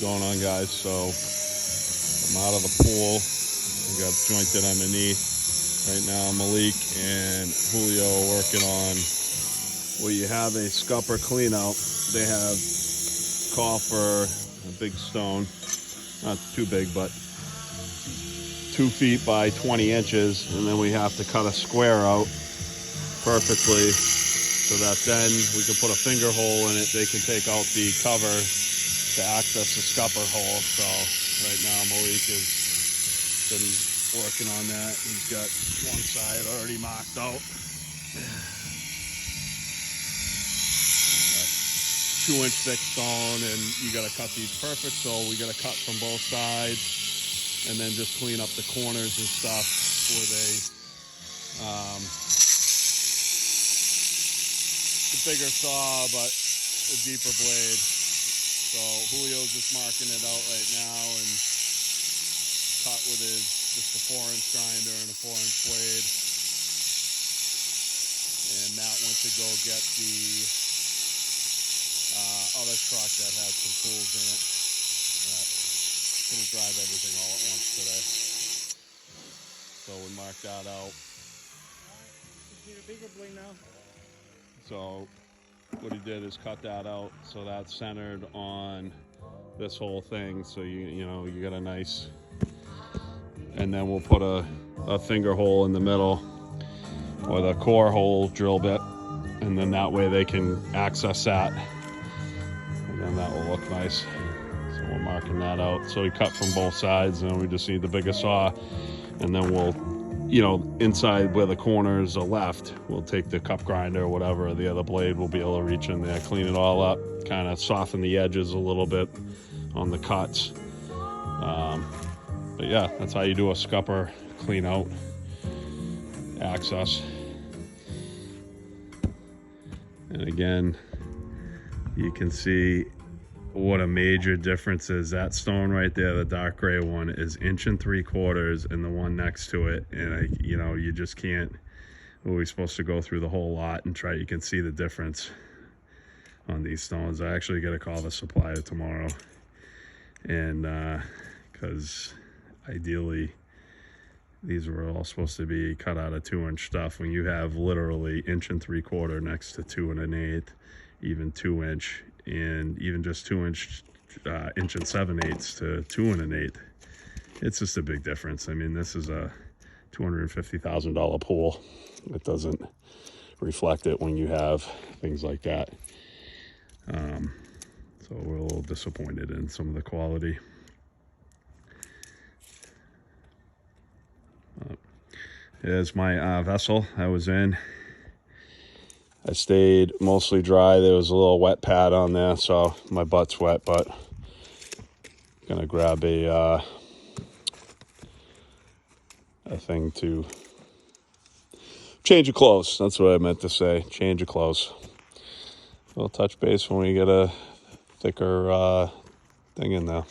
going on, guys? So I'm out of the pool. I got jointed underneath. Right now Malik and Julio are working on where you have a scupper clean out. They have call for a big stone, not too big, but 2 feet by 20 inches, and then we have to cut a square out perfectly so that then we can put a finger hole in it. They can take out the cover to access the scupper hole. So right now Malik has been working on that. He's got one side already marked out. 2-inch thick stone, and you got to cut these perfect. So we got to cut from both sides and then just clean up the corners and stuff with a bigger saw, but a deeper blade. So Julio's just marking it out right now and cut with just a 4-inch grinder and a 4-inch blade. And Matt went to go get the other truck that had some tools in it. Couldn't drive everything all at once today. So we marked that out. Need a bigger blade now. So what he did is cut that out so that's centered on this whole thing. So you know you got a nice, and then we'll put a finger hole in the middle with a core hole drill bit, and then that way they can access that, and then that will look nice. So we're marking that out. So we cut from both sides, and we just need the bigger saw, and then we'll, you know, inside where the corners are left, we'll take the cup grinder or whatever, or the other blade, we'll be able to reach in there, clean it all up, kind of soften the edges a little bit on the cuts. But yeah, that's how you do a scupper clean out access. And again, you can see what a major difference is. That stone right there, the dark gray one, is 1 3/4, and the one next to it, and you know, you just can't. We're supposed to go through the whole lot and try. You can see the difference on these stones. I actually got to call the supplier tomorrow, and because ideally these were all supposed to be cut out of 2-inch stuff. When you have literally 1 3/4 next to 2 1/8, even 2-inch, and even just 2-inch, 1 7/8 to 2 1/8, it's just a big difference. I mean, this is a $250,000 pool. It doesn't reflect it when you have things like that. So we're a little disappointed in some of the quality. Here's my vessel I was in. I stayed mostly dry. There was a little wet pad on there, so my butt's wet, but I'm gonna grab a thing to change of clothes. That's what I meant to say, change of clothes. We'll touch base when we get a thicker thing in there.